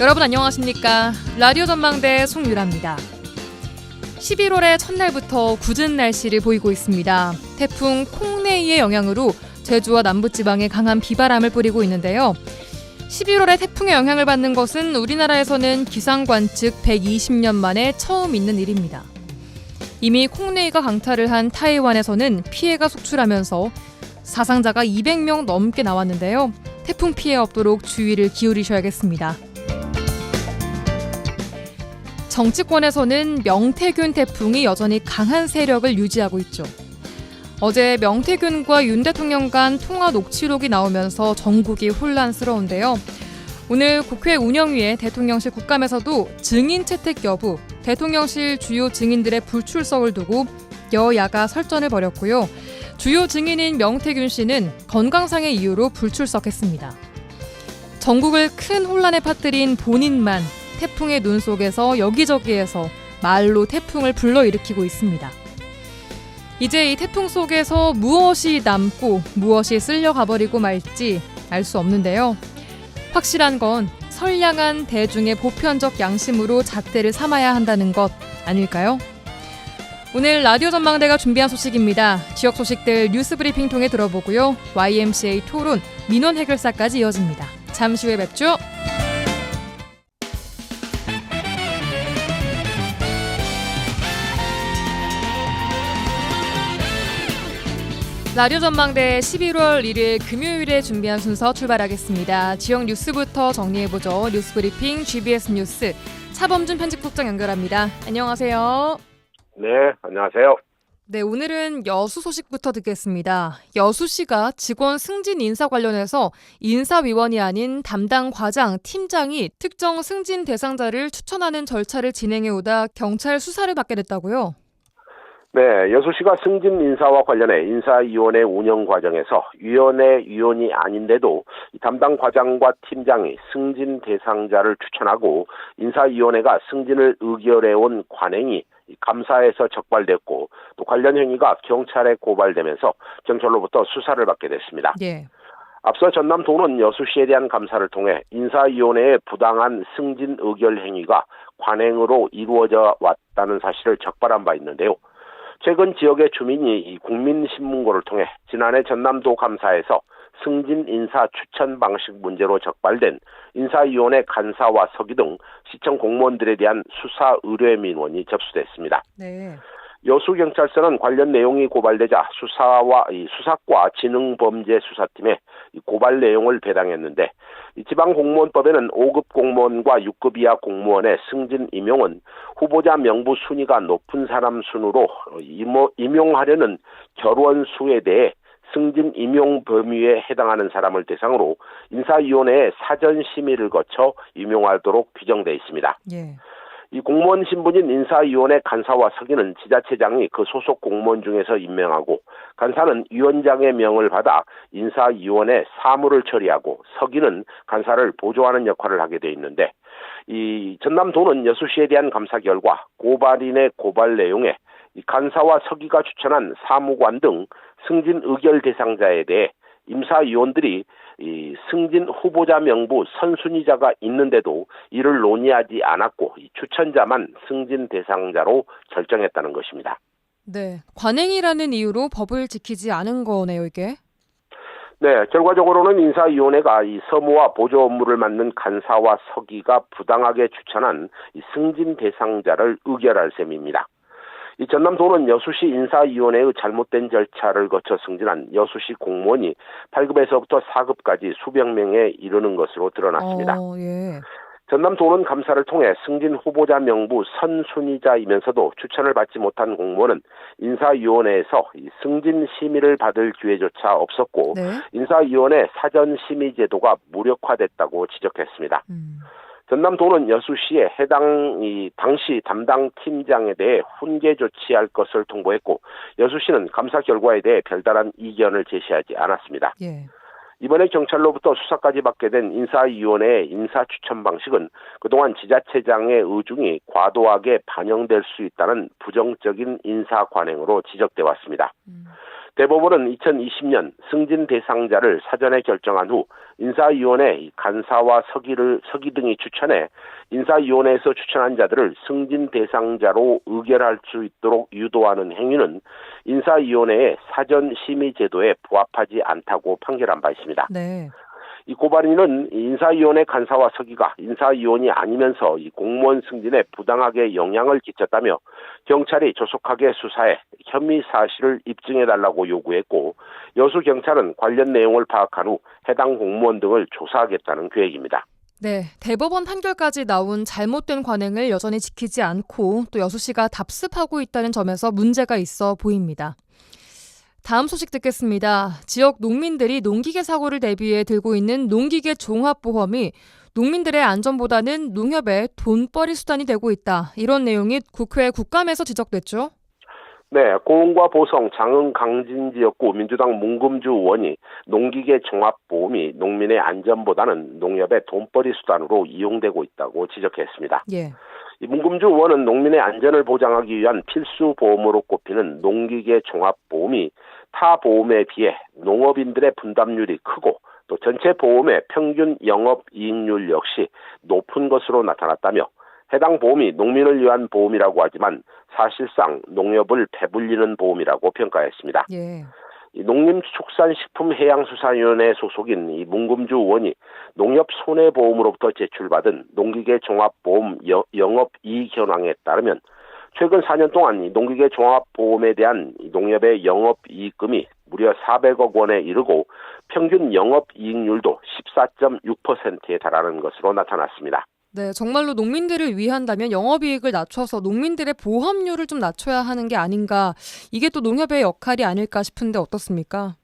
여러분 안녕하십니까? 라디오 전망대 송유라입니다. 11월의 첫날부터 궂은 날씨를 보이고 있습니다. 태풍 콩네이의 영향으로 제주와 남부지방에 강한 비바람을 뿌리고 있는데요. 11월에 태풍의 영향을 받는 것은 우리나라에서는 기상관측 120년 만에 처음 있는 일입니다. 이미 콩네이가 강타를 한 타이완에서는 피해가 속출하면서 사상자가 200명 넘게 나왔는데요. 태풍 피해 없도록 주의를 기울이셔야겠습니다. 정치권에서는 명태균 태풍이 여전히 강한 세력을 유지하고 있죠. 어제 명태균과 윤 대통령 간 통화 녹취록이 나오면서 전국이 혼란스러운데요. 오늘 국회 운영위에 대통령실 국감에서도 증인 채택 여부, 대통령실 주요 증인들의 불출석을 두고 여야가 설전을 벌였고요. 주요 증인인 명태균 씨는 건강상의 이유로 불출석했습니다. 전국을 큰 혼란에 빠뜨린 본인만 태풍의 눈 속에서 여기저기에서 말로 태풍을 불러일으키고 있습니다. 이제 이 태풍 속에서 무엇이 남고 무엇이 쓸려가버리고 말지 알 수 없는데요. 확실한 건 선량한 대중의 보편적 양심으로 잣대를 삼아야 한다는 것 아닐까요? 오늘 라디오 전망대가 준비한 소식입니다. 지역 소식들 뉴스 브리핑 통해 들어보고요. YMCA 토론, 민원 해결사까지 이어집니다. 잠시 후에 뵙죠. 라디오 전망대 11월 1일 금요일에 준비한 순서 출발하겠습니다. 지역 뉴스부터 정리해보죠. 뉴스 브리핑 GBS 뉴스 차범준 편집국장 연결합니다. 안녕하세요. 네, 안녕하세요. 네, 오늘은 여수 소식부터 듣겠습니다. 여수시가 직원 승진 인사 관련해서 인사위원이 아닌 담당 과장, 팀장이 특정 승진 대상자를 추천하는 절차를 진행해오다 경찰 수사를 받게 됐다고요? 네, 여수시가 승진 인사와 관련해 인사위원회 운영 과정에서 위원회 위원이 아닌데도 담당 과장과 팀장이 승진 대상자를 추천하고 인사위원회가 승진을 의결해온 관행이 감사에서 적발됐고 또 관련 행위가 경찰에 고발되면서 경찰로부터 수사를 받게 됐습니다. 예. 앞서 전남도는 여수시에 대한 감사를 통해 인사위원회의 부당한 승진 의결 행위가 관행으로 이루어져 왔다는 사실을 적발한 바 있는데요. 최근 지역의 주민이 이 국민신문고를 통해 지난해 전남도 감사에서 승진 인사 추천 방식 문제로 적발된 인사위원회 간사와 서기 등 시청 공무원들에 대한 수사 의뢰 민원이 접수됐습니다. 네. 여수경찰서는 관련 내용이 고발되자 수사과 지능범죄수사팀에 고발 내용을 배당했는데 지방공무원법에는 5급 공무원과 6급 이하 공무원의 승진 임용은 후보자 명부 순위가 높은 사람 순으로 임용하려는 결원 수에 대해 승진 임용 범위에 해당하는 사람을 대상으로 인사위원회의 사전 심의를 거쳐 임용하도록 규정되어 있습니다. 예. 이 공무원 신분인 인사위원회 간사와 서기는 지자체장이 그 소속 공무원 중에서 임명하고 간사는 위원장의 명을 받아 인사위원회 사무를 처리하고 서기는 간사를 보조하는 역할을 하게 돼 있는데 이 전남도는 여수시에 대한 감사 결과 고발인의 고발 내용에 이 간사와 서기가 추천한 사무관 등 승진 의결 대상자에 대해 임사위원들이 이 승진 후보자 명부 선순위자가 있는데도 이를 논의하지 않았고 이 추천자만 승진 대상자로 결정했다는 것입니다. 네, 관행이라는 이유로 법을 지키지 않은 거네요, 이게. 네, 결과적으로는 인사위원회가 이 서무와 보조 업무를 맡는 간사와 서기가 부당하게 추천한 이 승진 대상자를 의결할 셈입니다. 이 전남도는 여수시 인사위원회의 잘못된 절차를 거쳐 승진한 여수시 공무원이 8급에서부터 4급까지 수백 명에 이르는 것으로 드러났습니다. 예. 전남도는 감사를 통해 승진 후보자 명부 선순위자이면서도 추천을 받지 못한 공무원은 인사위원회에서 승진 심의를 받을 기회조차 없었고 네. 인사위원회 사전 심의 제도가 무력화됐다고 지적했습니다. 전남도는 여수시에 해당 당시 담당 팀장에 대해 훈계 조치할 것을 통보했고 여수시는 감사 결과에 대해 별다른 이견을 제시하지 않았습니다. 예. 이번에 경찰로부터 수사까지 받게 된 인사위원회의 인사 추천 방식은 그동안 지자체장의 의중이 과도하게 반영될 수 있다는 부정적인 인사 관행으로 지적돼 왔습니다. 대법원은 2020년 승진 대상자를 사전에 결정한 후 인사위원회 간사와 서기 등이 추천해 인사위원회에서 추천한 자들을 승진 대상자로 의결할 수 있도록 유도하는 행위는 인사위원회의 사전 심의 제도에 부합하지 않다고 판결한 바 있습니다. 네. 이 고발인은 인사위원회 간사와 서기가 인사위원이 아니면서 이 공무원 승진에 부당하게 영향을 끼쳤다며 경찰이 조속하게 수사해 혐의 사실을 입증해달라고 요구했고 여수 경찰은 관련 내용을 파악한 후 해당 공무원 등을 조사하겠다는 계획입니다. 네, 대법원 판결까지 나온 잘못된 관행을 여전히 지키지 않고 또 여수시가 답습하고 있다는 점에서 문제가 있어 보입니다. 다음 소식 듣겠습니다. 지역 농민들이 농기계 사고를 대비해 들고 있는 농기계 종합보험이 농민들의 안전보다는 농협의 돈벌이 수단이 되고 있다. 이런 내용이 국회 국감에서 지적됐죠. 네, 고흥과 보성, 장흥, 강진 지역구 민주당 문금주 의원이 농기계 종합보험이 농민의 안전보다는 농협의 돈벌이 수단으로 이용되고 있다고 지적했습니다. 예. 이 문금주 의원은 농민의 안전을 보장하기 위한 필수 보험으로 꼽히는 농기계 종합보험이 타 보험에 비해 농업인들의 분담률이 크고 또 전체 보험의 평균 영업이익률 역시 높은 것으로 나타났다며 해당 보험이 농민을 위한 보험이라고 하지만 사실상 농협을 배불리는 보험이라고 평가했습니다. 예. 농림축산식품해양수산위원회 소속인 이 문금주 의원이 농협 손해보험으로부터 제출받은 농기계 종합보험 영업이익 현황에 따르면 최근 4년 동안 이 농기계 종합보험에 대한 농협의 영업이익금이 무려 400억 원에 이르고 평균 영업이익률도 14.6%에 달하는 것으로 나타났습니다. 네, 정말로 농민들을 위한다면 영업이익을 낮춰서 농민들의 보험료를 좀 낮춰야 하는 게 아닌가. 이게 또 농협의 역할이 아닐까 싶은데 어떻습니까?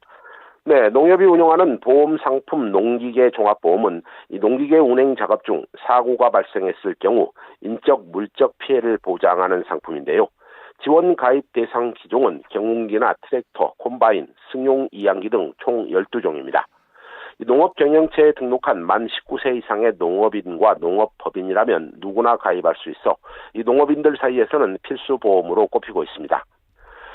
네, 농협이 운영하는 보험 상품 농기계 종합보험은 이 농기계 운행 작업 중 사고가 발생했을 경우 인적, 물적 피해를 보장하는 상품인데요. 지원 가입 대상 기종은 경운기나 트랙터, 콤바인, 승용 이양기 등 총 12종입니다. 농업경영체에 등록한 만 19세 이상의 농업인과 농업법인이라면 누구나 가입할 수 있어 이 농업인들 사이에서는 필수 보험으로 꼽히고 있습니다.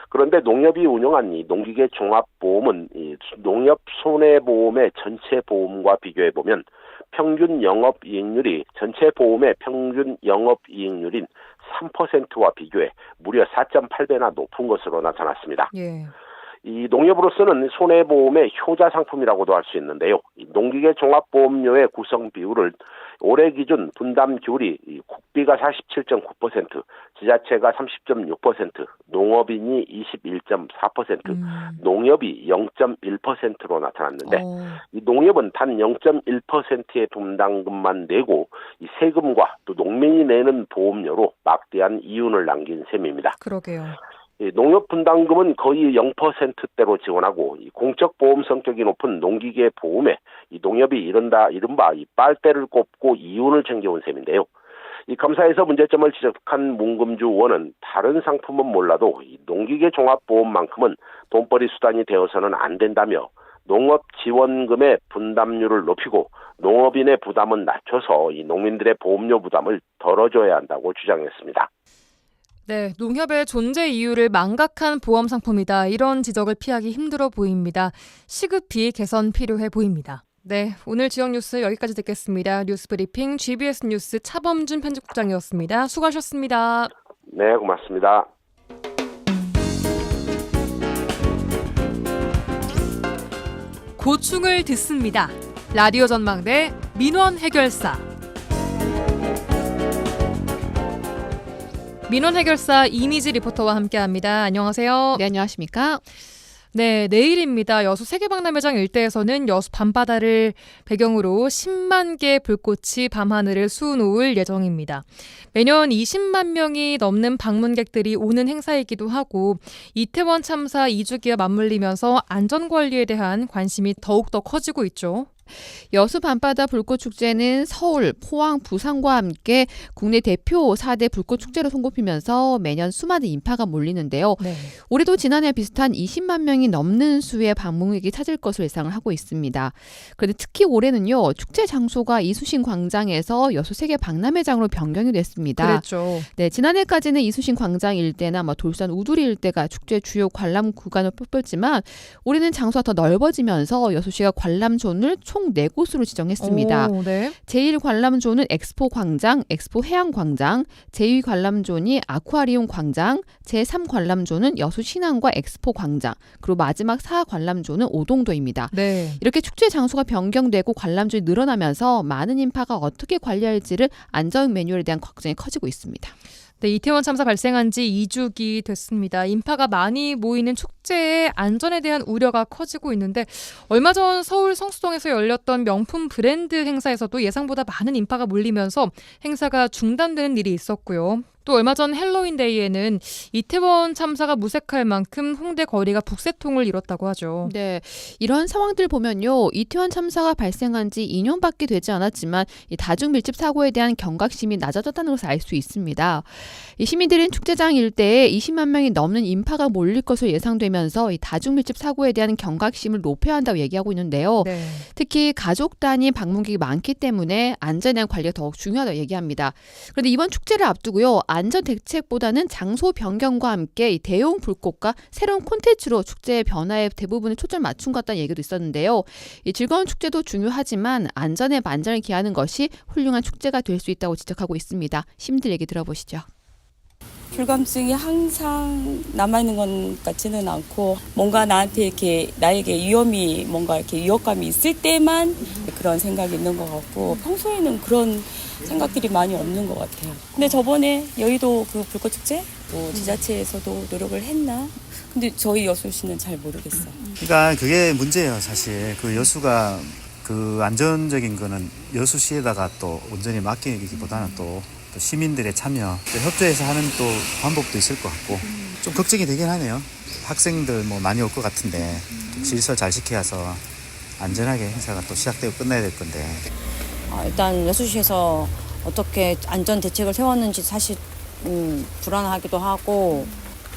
그런데 농협이 운영한 이 농기계 종합보험은 이 농협 손해보험의 전체 보험과 비교해보면 평균 영업이익률이 전체 보험의 평균 영업이익률인 3%와 비교해 무려 4.8배나 높은 것으로 나타났습니다. 예. 이 농협으로서는 손해보험의 효자 상품이라고도 할 수 있는데요. 이 농기계 종합보험료의 구성 비율을 올해 기준 분담 규율이 국비가 47.9%, 지자체가 30.6%, 농업인이 21.4%, 농협이 0.1%로 나타났는데 이 농협은 단 0.1%의 분담금만 내고 이 세금과 또 농민이 내는 보험료로 막대한 이윤을 남긴 셈입니다. 그러게요. 농협 분담금은 거의 0%대로 지원하고 이 공적 보험 성격이 높은 농기계 보험에 이 농협이 이른바 이 빨대를 꼽고 이윤을 챙겨온 셈인데요. 이 감사에서 문제점을 지적한 문금주 의원은 다른 상품은 몰라도 이 농기계 종합보험만큼은 돈벌이 수단이 되어서는 안 된다며 농업 지원금의 분담률을 높이고 농업인의 부담은 낮춰서 이 농민들의 보험료 부담을 덜어줘야 한다고 주장했습니다. 네, 농협의 존재 이유를 망각한 보험 상품이다. 이런 지적을 피하기 힘들어 보입니다. 시급히 개선 필요해 보입니다. 네, 오늘 지역 뉴스 여기까지 듣겠습니다. 뉴스 브리핑 GBS 뉴스 차범준 편집국장이었습니다. 수고하셨습니다. 네, 고맙습니다. 고충을 듣습니다. 라디오 전망대 민원 해결사. 민원 해결사 이미지 리포터와 함께합니다. 안녕하세요. 네, 안녕하십니까? 네, 내일입니다. 여수 세계박람회장 일대에서는 여수 밤바다를 배경으로 10만 개 불꽃이 밤하늘을 수놓을 예정입니다. 매년 20만 명이 넘는 방문객들이 오는 행사이기도 하고 이태원 참사 2주기와 맞물리면서 안전관리에 대한 관심이 더욱더 커지고 있죠. 여수 밤바다 불꽃축제는 서울, 포항, 부산과 함께 국내 대표 4대 불꽃축제로 손꼽히면서 매년 수많은 인파가 몰리는데요. 네. 올해도 지난해 비슷한 20만 명이 넘는 수의 방문객이 찾을 것으로 예상을 하고 있습니다. 그런데 특히 올해는요. 축제 장소가 이수신 광장에서 여수 세계 박람회장으로 변경이 됐습니다. 그랬죠. 네, 지난해까지는 이수신 광장 일대나 돌산 우두리 일대가 축제 주요 관람 구간을 뽑혔지만 올해는 장소가 더 넓어지면서 여수시가 관람존을 총 4곳으로 지정했습니다. 오, 네. 제1관람존은 엑스포 광장, 엑스포 해양 광장, 제2관람존이 아쿠아리움 광장, 제3관람존은 여수 신항과 엑스포 광장, 그리고 마지막 4관람존은 오동도입니다. 네. 이렇게 축제 장소가 변경되고 관람존이 늘어나면서 많은 인파가 어떻게 관리할지를 안전 매뉴얼에 대한 걱정이 커지고 있습니다. 네, 이태원 참사 발생한 지 2주기 됐습니다. 인파가 많이 모이는 축제의 안전에 대한 우려가 커지고 있는데 얼마 전 서울 성수동에서 열렸던 명품 브랜드 행사에서도 예상보다 많은 인파가 몰리면서 행사가 중단되는 일이 있었고요. 또 얼마 전 헬로윈데이에는 이태원 참사가 무색할 만큼 홍대 거리가 북새통을 이뤘다고 하죠. 네, 이런 상황들 보면요. 이태원 참사가 발생한 지 2년밖에 되지 않았지만 이 다중 밀집 사고에 대한 경각심이 낮아졌다는 것을 알 수 있습니다. 이 시민들은 축제장 일대에 20만 명이 넘는 인파가 몰릴 것으로 예상되면서 이 다중 밀집 사고에 대한 경각심을 높여야 한다고 얘기하고 있는데요. 네. 특히 가족 단위 방문객이 많기 때문에 안전에 대한 관리가 더욱 중요하다고 얘기합니다. 그런데 이번 축제를 앞두고요. 안전 대책보다는 장소 변경과 함께 이 대형 불꽃과 새로운 콘텐츠로 축제의 변화에 대부분을 초점 맞춘 것 같다는 얘기도 있었는데요. 이 즐거운 축제도 중요하지만 안전에 만전을 기하는 것이 훌륭한 축제가 될 수 있다고 지적하고 있습니다. 시민들 얘기 들어보시죠. 불감증이 항상 남아있는 것 같지는 않고 뭔가 나에게 위험이 뭔가 이렇게 위협감이 있을 때만 그런 생각이 있는 것 같고 평소에는 그런 생각들이 많이 없는 것 같아요. 근데 저번에 여의도 그 불꽃축제 지자체에서도 노력을 했나? 근데 저희 여수시는 잘 모르겠어요. 그러니까 그게 문제예요, 사실. 그 여수가 그 안전적인 거는 여수시에다가 또 온전히 맡기기보다는 또 시민들의 참여, 또 협조해서 하는 또 방법도 있을 것 같고 좀 걱정이 되긴 하네요. 학생들 많이 올 것 같은데 질서 잘 지켜서 안전하게 행사가 또 시작되고 끝나야 될 건데. 일단 여수시에서 어떻게 안전 대책을 세웠는지 사실 불안하기도 하고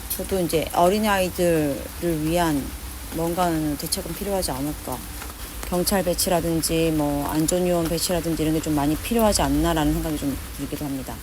저도 이제 어린아이들을 위한 뭔가는 대책은 필요하지 않을까. 경찰 배치라든지 안전요원 배치라든지 이런 게 좀 많이 필요하지 않나라는 생각이 좀 들기도 합니다.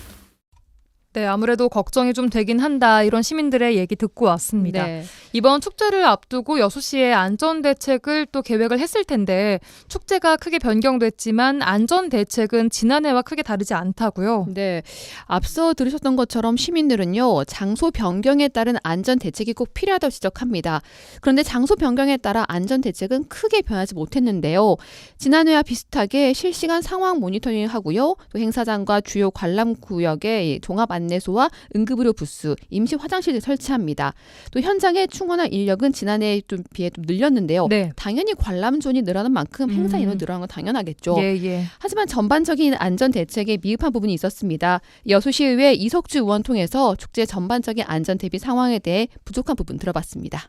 네, 아무래도 걱정이 좀 되긴 한다. 이런 시민들의 얘기 듣고 왔습니다. 네. 이번 축제를 앞두고 여수시의 안전 대책을 또 계획을 했을 텐데 축제가 크게 변경됐지만 안전 대책은 지난해와 크게 다르지 않다고요. 네, 앞서 들으셨던 것처럼 시민들은요. 장소 변경에 따른 안전 대책이 꼭 필요하다고 지적합니다. 그런데 장소 변경에 따라 안전 대책은 크게 변하지 못했는데요. 지난해와 비슷하게 실시간 상황 모니터링을 하고요. 또 행사장과 주요 관람 구역에 종합 안내소와 응급의료 부스, 임시 화장실을 설치합니다. 또 현장에 충원할 인력은 지난해에 비해 좀 늘렸는데요. 네. 당연히 관람존이 늘어난 만큼 행사 인원이 늘어난 건 당연하겠죠. 예. 하지만 전반적인 안전 대책에 미흡한 부분이 있었습니다. 여수시의회 이석주 의원 통해서 축제 전반적인 안전 대비 상황에 대해 부족한 부분 들어봤습니다.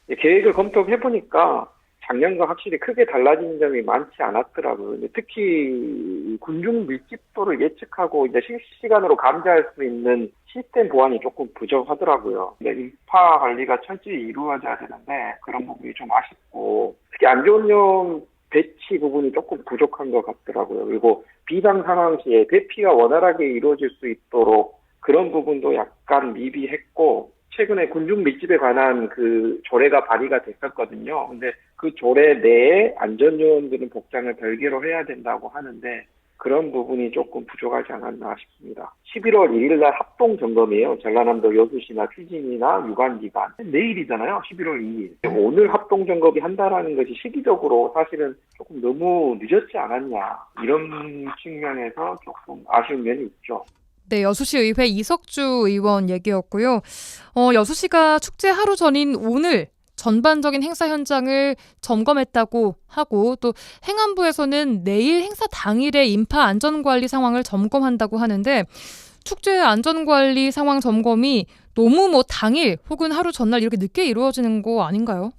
계획을 검토해보니까 작년과 확실히 크게 달라진 점이 많지 않았더라고요. 특히 군중 밀집도를 예측하고 이제 실시간으로 감지할 수 있는 시스템 보안이 조금 부족하더라고요. 인파 관리가 철저히 이루어져야 되는데 그런 부분이 좀 아쉽고 특히 안전용 배치 부분이 조금 부족한 것 같더라고요. 그리고 비상 상황 시에 대피가 원활하게 이루어질 수 있도록 그런 부분도 약간 미비했고 최근에 군중 밀집에 관한 그 조례가 발의가 됐었거든요. 근데 그 조례 내에 안전요원들은 복장을 별개로 해야 된다고 하는데 그런 부분이 조금 부족하지 않았나 싶습니다. 11월 1일 날 합동 점검이에요. 전라남도 여수시나 추진이나 유관기관. 내일이잖아요. 11월 2일. 오늘 합동 점검이 한다라는 것이 시기적으로 사실은 조금 너무 늦었지 않았냐. 이런 측면에서 조금 아쉬운 면이 있죠. 네, 여수시의회 이석주 의원 얘기였고요. 여수시가 축제 하루 전인 오늘 전반적인 행사 현장을 점검했다고 하고 또 행안부에서는 내일 행사 당일의 인파 안전관리 상황을 점검한다고 하는데 축제 안전관리 상황 점검이 너무 당일 혹은 하루 전날 이렇게 늦게 이루어지는 거 아닌가요?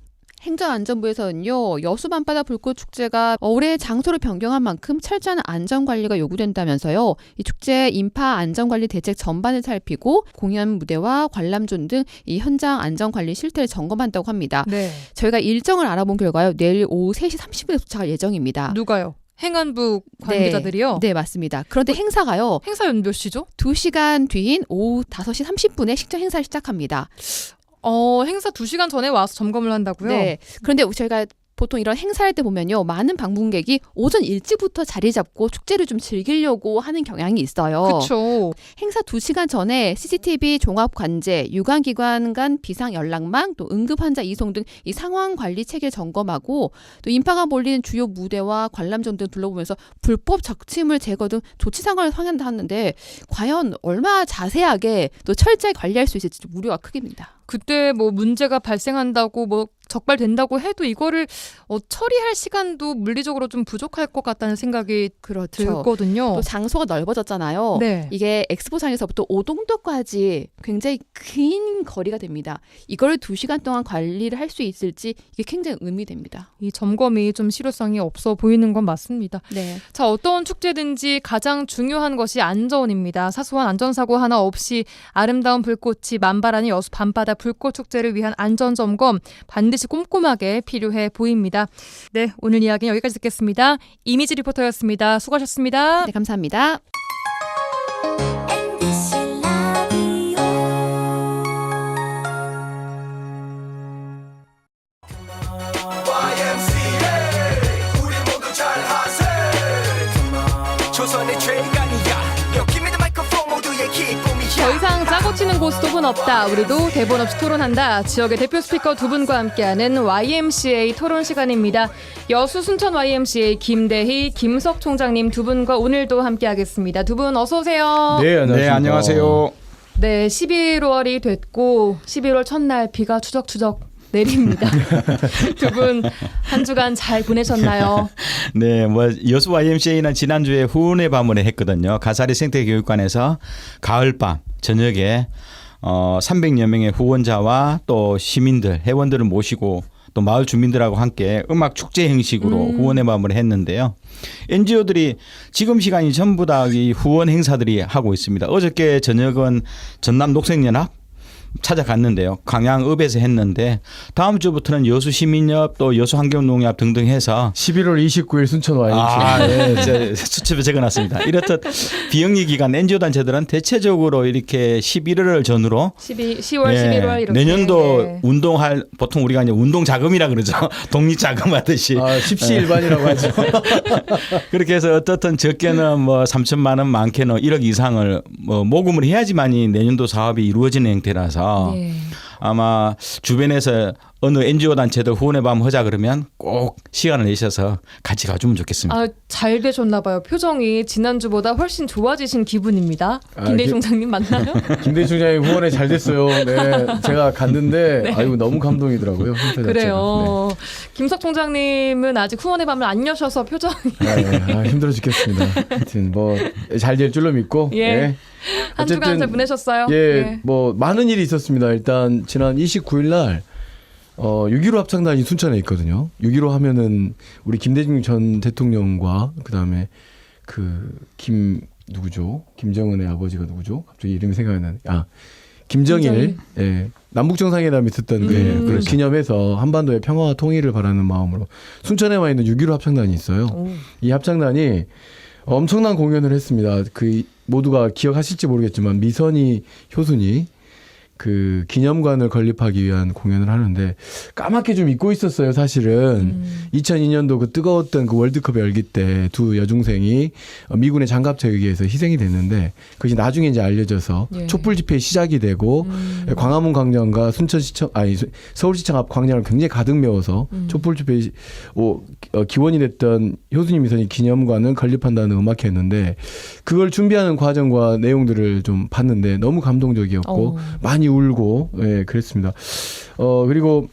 행정안전부에서는요, 여수 밤바다 불꽃 축제가 올해 장소를 변경한 만큼 철저한 안전관리가 요구된다면서요. 이 축제 인파 안전관리 대책 전반을 살피고 공연 무대와 관람존 등 이 현장 안전관리 실태를 점검한다고 합니다. 네. 저희가 일정을 알아본 결과요, 내일 오후 3시 30분에 도착할 예정입니다. 누가요? 행안부 관계자들이요? 네, 맞습니다. 그런데 행사가요, 행사 몇 시죠? 2시간 뒤인 오후 5시 30분에 식전 행사를 시작합니다. 행사 2시간 전에 와서 점검을 한다고요? 네. 그런데 저희가 보통 이런 행사할 때 보면요, 많은 방문객이 오전 일찍부터 자리 잡고 축제를 좀 즐기려고 하는 경향이 있어요. 그렇죠. 행사 2시간 전에 CCTV 종합관제, 유관기관 간 비상 연락망, 또 응급환자 이송 등 이 상황 관리 체계를 점검하고 또 인파가 몰리는 주요 무대와 관람존 등 둘러보면서 불법 적침물 제거 등 조치 상황을 확인하는데 과연 얼마나 자세하게 또 철저히 관리할 수 있을지 우려가 크겠습니다. 그때 뭐 문제가 발생한다고 뭐 적발된다고 해도 이거를 처리할 시간도 물리적으로 좀 부족할 것 같다는 생각이 들거든요. 또 장소가 넓어졌잖아요. 네. 이게 엑스포장에서부터 오동도까지 굉장히 긴 거리가 됩니다. 이걸 2시간 동안 관리를 할 수 있을지 이게 굉장히 의미됩니다. 이 점검이 좀 실효성이 없어 보이는 건 맞습니다. 네. 자, 어떤 축제든지 가장 중요한 것이 안전입니다. 사소한 안전사고 하나 없이 아름다운 불꽃이 만발하는 여수 밤바다 불꽃 축제를 위한 안전점검 반드시 꼼꼼하게 필요해 보입니다. 네, 오늘 이야기는 여기까지 듣겠습니다. 이미지 리포터였습니다. 수고하셨습니다. 네, 감사합니다. 더 이상 짜고 치는 고스톱은 없다. 우리도 대본 없이 토론한다. 지역의 대표 스피커 두 분과 함께하는 YMCA 토론 시간입니다. 여수 순천 YMCA 김대희, 김석 총장님 두 분과 오늘도 함께하겠습니다. 두 분 어서 오세요. 네, 안녕하십니까. 네, 안녕하세요. 네, 11월이 됐고 11월 첫날 비가 추적추적 내립니다. 두 분 한 주간 잘 보내셨나요? 네, 뭐 여수 YMCA는 지난주에 후원의 밤을 했거든요. 가사리 생태교육관에서 가을밤 저녁에 300여 명의 후원자와 또 시민들, 회원들을 모시고 또 마을 주민들하고 함께 음악 축제 형식으로 후원의 밤을 했는데요. NGO들이 지금 시간이 전부 다 이 후원 행사들이 하고 있습니다. 어저께 저녁은 전남 녹색연합 찾아갔는데요. 광양읍에서 했는데 다음 주부터는 여수 시민협 또 여수 환경농협 등등 해서 11월 29일 순천 YMCA. 네, 수첩에 적어놨습니다. 이렇듯 비영리 기관 NGO 단체들은 대체적으로 이렇게 11월을 전후로 10월, 11월 이렇게 내년도 네. 운동할 보통 우리가 이제 운동 자금이라 그러죠. 독립 자금 하듯이 십시일반이라고 하죠. 그렇게 해서 어떻든 적게는 뭐 3천만 원, 많게는 1억 이상을 뭐 모금을 해야지만이 내년도 사업이 이루어지는 형태라서 네. 아마 주변에서 어느 NGO 단체들 후원의 밤 하자 그러면 꼭 시간을 내셔서 같이 가주면 좋겠습니다. 아, 잘 되셨나 봐요. 표정이 지난주보다 훨씬 좋아지신 기분입니다. 김대희 총장님 맞나요? 김대희 총장님 후원에 잘 됐어요. 네, 제가 갔는데 네. 아이고 너무 감동이더라고요. 그래요. 김석 총장님은 아직 후원의 밤을 안 여셔서 표정이 네, 힘들어 죽겠습니다. 하여튼 뭐 잘 될 줄로 믿고. 예. 네. 한 주간 잘 보내셨어요? 예, 뭐 많은 일이 있었습니다. 일단 지난 29일 날 6.15 합창단이 순천에 있거든요. 6.15 하면은 우리 김대중 전 대통령과 그다음에 누구죠? 김정은의 아버지가 누구죠? 갑자기 이름이 생각이 나네. 김정일. 예. 남북 정상회담이 있었던 그걸 기념해서 한반도의 평화와 통일을 바라는 마음으로 순천에 와 있는 6.15 합창단이 있어요. 이 합창단이 엄청난 공연을 했습니다. 모두가 기억하실지 모르겠지만 미선이 효순이 그 기념관을 건립하기 위한 공연을 하는데 까맣게 좀 잊고 있었어요, 사실은. 2002년도 그 뜨거웠던 그 월드컵 열기 때 두 여중생이 미군의 장갑차에 의해서 희생이 됐는데 그것이 나중에 이제 알려져서 촛불 집회의 시작이 되고 광화문 광장과 서울시청 앞 광장을 굉장히 가득 메워서 촛불 집회 기원이 됐던 효순이 미선이 기념관을 건립한다는 음악회였는데 그걸 준비하는 과정과 내용들을 좀 봤는데 너무 감동적이었고 많이 울고 그랬습니다. 그리고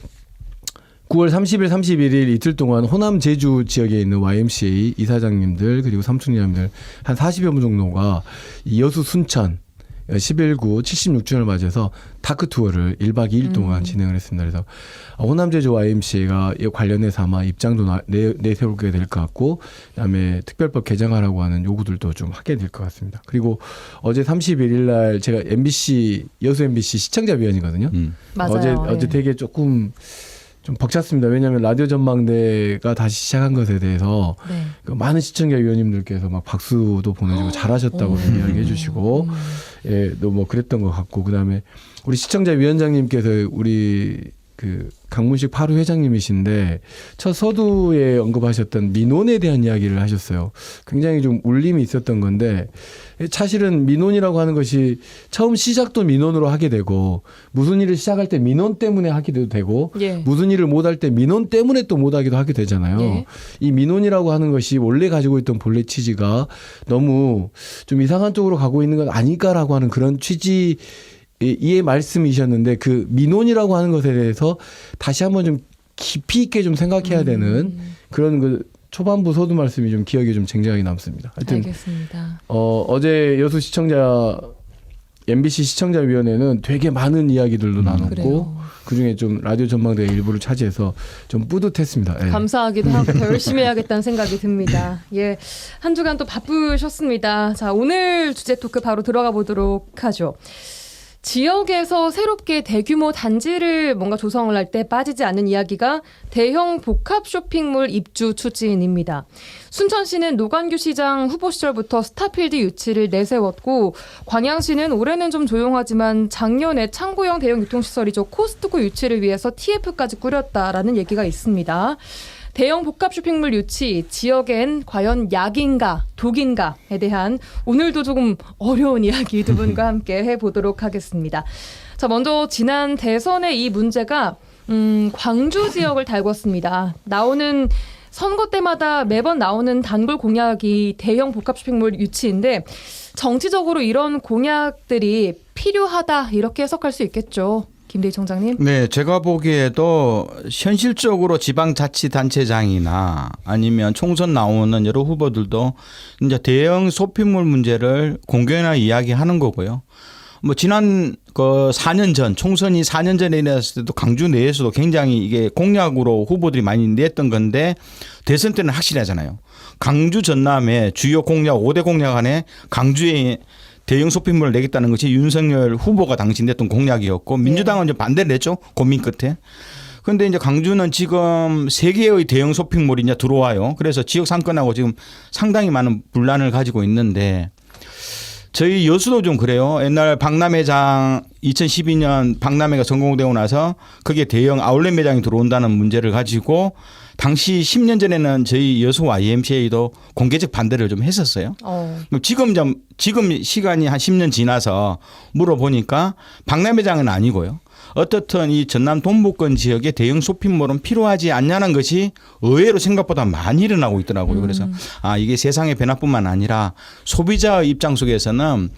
9월 30일, 31일 이틀 동안 호남 제주 지역에 있는 YMCA 이사장님들 그리고 삼총장님들 한 40여 분 정도가 이 여수 순천 11구 76주년을 맞이해서 다크 투어를 1박 2일 동안 진행을 했습니다. 그래서 호남제주 YMCA가 이 관련해서 아마 입장도 내세우게 될 것 같고, 그다음에 특별법 개정하라고 하는 요구들도 좀 하게 될 것 같습니다. 그리고 어제 31일 날 제가 MBC 여수 MBC 시청자 위원이거든요. 맞아요. 어제 되게 조금 좀 벅찼습니다. 왜냐하면 라디오 전망대가 다시 시작한 것에 대해서 네. 그 많은 시청자 위원님들께서 막 박수도 보내주고 잘하셨다고 이야기해 주시고, 예, 또 뭐 그랬던 것 같고, 그다음에 우리 시청자 위원장님께서 우리 그 강문식 8호 회장님이신데 첫 서두에 언급하셨던 민원에 대한 이야기를 하셨어요. 굉장히 좀 울림이 있었던 건데, 사실은 민원이라고 하는 것이 처음 시작도 민원으로 하게 되고, 무슨 일을 시작할 때 민원 때문에 하기도 되고, 예. 무슨 일을 못할 때 민원 때문에 또 못하기도 하게 되잖아요. 예. 이 민원이라고 하는 것이 원래 가지고 있던 본래 취지가 너무 좀 이상한 쪽으로 가고 있는 건 아닐까라고 하는 그런 취지 이의 말씀이셨는데, 그 민원이라고 하는 것에 대해서 다시 한번 좀 깊이 있게 좀 생각해야 되는 그런 그 초반부 서두 말씀이 좀 기억에 좀 쟁쟁하게 남습니다. 하여튼 알겠습니다. 어제 여수 시청자 MBC 시청자위원회는 되게 많은 이야기들도 나눴고, 그래요. 그중에 좀 라디오 전망대 일부를 차지해서 좀 뿌듯했습니다. 예. 감사하기도 하고 더 열심히 해야겠다는 생각이 듭니다. 예, 한 주간 또 바쁘셨습니다. 자, 오늘 주제 토크 바로 들어가 보도록 하죠. 지역에서 새롭게 대규모 단지를 뭔가 조성을 할 때 빠지지 않는 이야기가 대형 복합 쇼핑몰 입주 추진입니다. 순천시는 노관규 시장 후보 시절부터 스타필드 유치를 내세웠고, 광양시는 올해는 좀 조용하지만 작년에 창고형 대형 유통시설이죠. 코스트코 유치를 위해서 TF까지 꾸렸다라는 얘기가 있습니다. 대형 복합 쇼핑몰 유치, 지역엔 과연 약인가 독인가에 대한 오늘도 조금 어려운 이야기 두 분과 함께 해보도록 하겠습니다. 자, 먼저 지난 대선의 이 문제가 광주 지역을 달궜습니다. 나오는 선거 때마다 매번 나오는 단골 공약이 대형 복합 쇼핑몰 유치인데, 정치적으로 이런 공약들이 필요하다 이렇게 해석할 수 있겠죠. 김대희 총장님. 네, 제가 보기에도 현실적으로 지방자치단체장이나 아니면 총선 나오는 여러 후보들도 이제 대형 쇼핑몰 문제를 공개나 이야기하는 거고요. 뭐 지난 그 4년 전 총선이 4년 전에 일어났을 때도 강주 내에서도 굉장히 이게 공약으로 후보들이 많이 냈던 건데, 대선 때는 확실하잖아요. 강주 전남의 주요 공약 5대 공약 안에 강주에 대형 쇼핑몰을 내겠다는 것이 윤석열 후보가 당시 냈던 공약이었고, 민주당은 이제 반대를 했죠. 고민 끝에. 그런데 이제 강주는 지금 3개의 대형 쇼핑몰이 이제 들어와요. 그래서 지역 상권하고 지금 상당히 많은 분란을 가지고 있는데, 저희 여수도 좀 그래요. 옛날 박람회장 2012년 박람회가 성공되고 나서 거기에 대형 아울렛 매장이 들어온다는 문제를 가지고 당시 10년 전에는 저희 여수 YMCA도 공개적 반대를 좀 했었어요. 지금 시간이 한 10년 지나서 물어보니까 박람회장은 아니고요. 어떻든 이 전남 동부권 지역에 대형 쇼핑몰은 필요하지 않냐는 것이 의외로 생각보다 많이 일어나고 있더라고요. 그래서 이게 세상의 변화뿐만 아니라 소비자의 입장 속에서는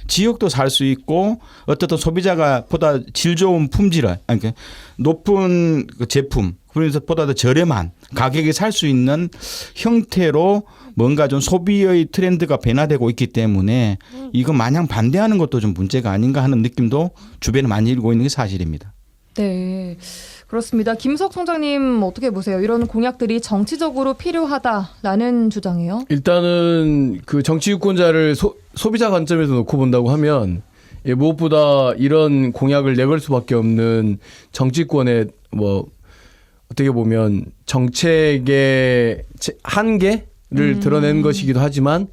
지역도 살 수 있고, 어떻든 소비자가 보다 질 좋은 품질을, 그러니까 높은 그 제품, 그래서 보다 더 저렴한 가격에 살 수 있는 형태로 뭔가 좀 소비의 트렌드가 변화되고 있기 때문에 이거 마냥 반대하는 것도 좀 문제가 아닌가 하는 느낌도 주변에 많이 일고 있는 게 사실입니다. 네, 그렇습니다. 김석 총장님 어떻게 보세요? 이런 공약들이 정치적으로 필요하다라는 주장이에요? 일단은 그 정치 유권자를 소비자 관점에서 놓고 본다고 하면, 무엇보다 이런 공약을 내걸 수밖에 없는 정치권의 뭐 어떻게 보면 정책의 한계를 드러낸 것이기도 하지만,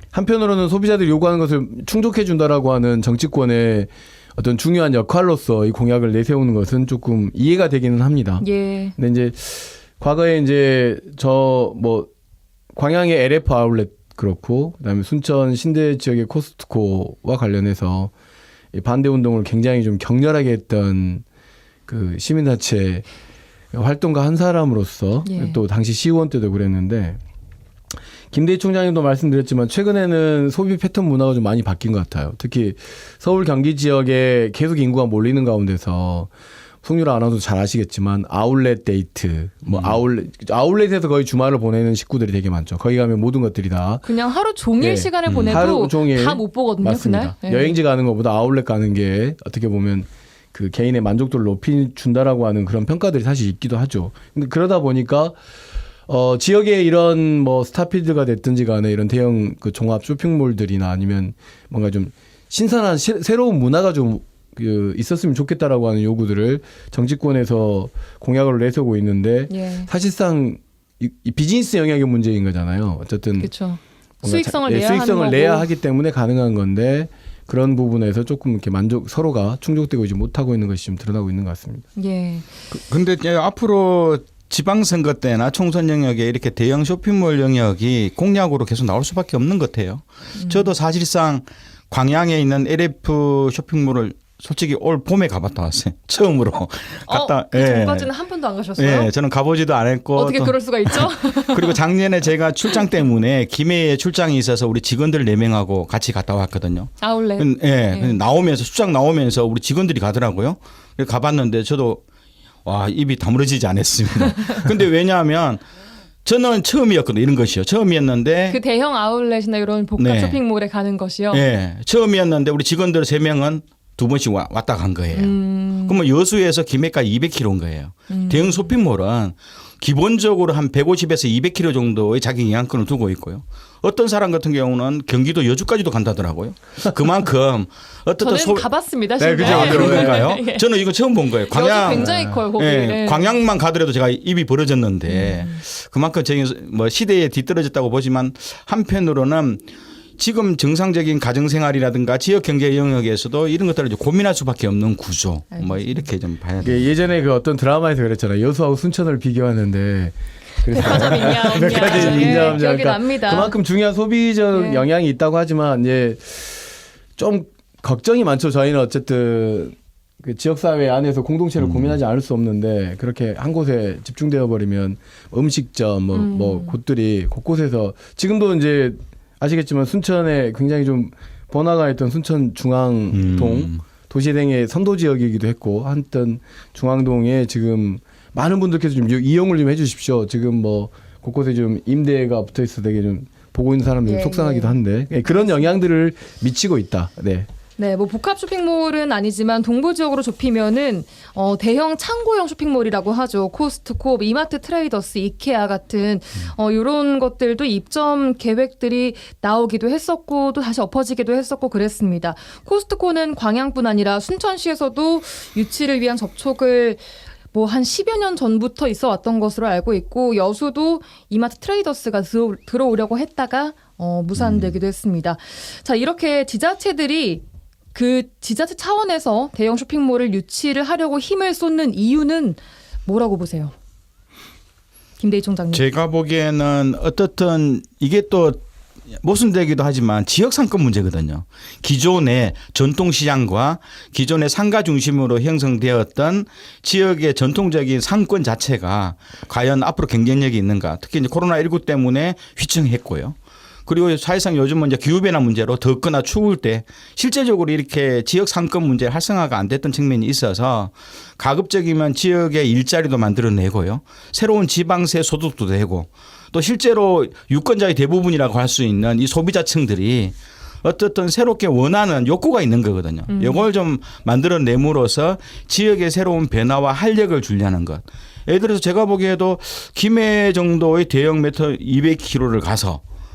한편으로는 소비자들이 요구하는 것을 충족해 준다라고 하는 정치권의 어떤 중요한 역할로서 이 공약을 내세우는 것은 조금 이해가 되기는 합니다. 예. 근데 이제 과거에 이제 광양의 LF 아울렛 그렇고, 그다음에 순천 신대 지역의 코스트코와 관련해서 반대 운동을 굉장히 좀 격렬하게 했던 그 시민단체 활동가 한 사람으로서, 또 당시 시의원 때도 그랬는데, 김대희 총장님도 말씀드렸지만 최근에는 소비 패턴 문화가 좀 많이 바뀐 것 같아요. 특히 서울 경기 지역에 계속 인구가 몰리는 가운데서 송유라 아나운서 잘 아시겠지만 아울렛 데이트, 뭐 아울렛에서 거의 주말을 보내는 식구들이 되게 많죠. 거기 가면 모든 것들이 다 그냥 하루 종일 네. 시간을 보내도 하루 종일 다 못 보거든요. 맞습니다. 그날. 네. 여행지 가는 것보다 아울렛 가는 게 어떻게 보면 그 개인의 만족도를 높이 준다라고 하는 그런 평가들이 사실 있기도 하죠. 근데 그러다 보니까 지역에 이런 뭐 스타필드가 됐든지 간에 이런 대형 그 종합 쇼핑몰들이나 아니면 뭔가 좀 신선한 새로운 문화가 좀 있었으면 좋겠다라고 하는 요구들을 정치권에서 공약으로 내세우고 있는데 예. 사실상 이 비즈니스 영역의 문제인 거잖아요. 어쨌든 그렇죠. 뭔가 수익성을 내야 수익성을 하는 내야 거고. 하기 때문에 가능한 건데 그런 부분에서 조금 이렇게 서로가 충족되고 있지 못하고 있는 것이 좀 드러나고 있는 것 같습니다. 예. 근데 앞으로 지방선거 때나 총선 영역에 이렇게 대형 쇼핑몰 영역이 공약으로 계속 나올 수밖에 없는 것 같아요. 저도 사실상 광양에 있는 LF 쇼핑몰을 솔직히 올 봄에 가봤다 왔어요. 처음으로 갔다. 그 전까지는 한 번도 안 가셨어요? 예, 저는 가보지도 않았고. 어떻게 그럴 수가 있죠? 그리고 작년에 제가 출장 때문에 김해에 출장이 있어서 우리 직원들 4명하고 같이 갔다 왔거든요. 아울렛. 예, 나오면서 출장 나오면서 우리 직원들이 가더라고요. 그래서 가봤는데 저도 와 입이 다물어지지 않았습니다. 근데 왜냐하면 저는 처음이었거든요. 이런 것이요. 처음이었는데 그 대형 아울렛이나 이런 복합 네. 쇼핑몰에 가는 것이요. 예, 처음이었는데 우리 직원들 3명은 2번씩 왔다 간 거예요. 그러면 여수에서 김해까지 200km인 거예요. 대형 쇼핑몰은 기본적으로 한 150에서 200km 정도의 자기 영향권을 두고 있고요. 어떤 사람 같은 경우는 경기도 여주까지도 간다더라고요. 그만큼 어떤 저는 가봤습니다. 네, 그죠. 실제. 그런 건가요? 예. 저는 이거 처음 본 거예요. 여주 굉장히 커요. 거기. 예, 예. 광양만 가더라도 제가 입이 벌어졌는데 그만큼 저희 뭐 시대에 뒤떨어졌다고 보지만 한편으로는 지금 정상적인 가정생활이라든가 지역 경제 영역에서도 이런 것들을 이제 고민할 수밖에 없는 구조. 뭐 이렇게 좀 봐야 돼요. 예전에 그 어떤 드라마에서 그랬잖아요. 여수하고 순천을 비교하는데 백화점 있냐 없냐. 백화점 예, 있냐 없냐. 기억이 그러니까 납니다. 그만큼 중요한 소비적 예. 영향이 있다고 하지만 이제 좀 걱정이 많죠. 저희는 어쨌든 그 지역사회 안에서 공동체를 고민하지 않을 수 없는데 그렇게 한 곳에 집중되어 버리면 음식점 뭐 곳들이 곳곳에서 지금도 이제 아시겠지만 순천에 굉장히 좀 번화가 있던 순천 중앙동 도시행의 선도 지역이기도 했고 한편 중앙동에 지금 많은 분들께서 좀 이용을 좀 해주십시오. 지금 뭐 곳곳에 좀 임대가 붙어 있어 되게 좀 보고 있는 사람들이 예, 속상하기도 한데 그런 영향들을 미치고 있다. 네. 네, 뭐 복합 쇼핑몰은 아니지만 동부 지역으로 좁히면은 대형 창고형 쇼핑몰이라고 하죠. 코스트코, 이마트 트레이더스, 이케아 같은 이런 것들도 입점 계획들이 나오기도 했었고 또 다시 엎어지기도 했었고 그랬습니다. 코스트코는 광양뿐 아니라 순천시에서도 유치를 위한 접촉을 뭐 한 10여 년 전부터 있어 왔던 것으로 알고 있고 여수도 이마트 트레이더스가 들어오려고 했다가 무산되기도 했습니다. 자, 이렇게 지자체들이 그 지자체 차원에서 대형 쇼핑몰을 유치를 하려고 힘을 쏟는 이유는 뭐라고 보세요? 김대희 총장님. 제가 보기에는 어떻든 이게 또 모순되기도 하지만 지역 상권 문제거든요. 기존의 전통시장과 기존의 상가 중심으로 형성되었던 지역의 전통적인 상권 자체가 과연 앞으로 경쟁력이 있는가. 특히 이제 코로나19 때문에 휘청했고요. 그리고 사실상 요즘은 이제 기후변화 문제로 덥거나 추울 때 실제적으로 이렇게 지역 상권 문제 활성화가 안 됐던 측면이 있어서 가급적이면 지역의 일자리도 만들어내고요. 새로운 지방세 소득도 되고 또 실제로 유권자의 대부분이라고 할 수 있는 이 소비자층들이 어떻든 새롭게 원하는 욕구가 있는 거거든요. 이걸 좀 만들어내므로써 지역의 새로운 변화와 활력을 주려는 것. 예를 들어서 제가 보기에도 김해 정도의 대형 메터 200km를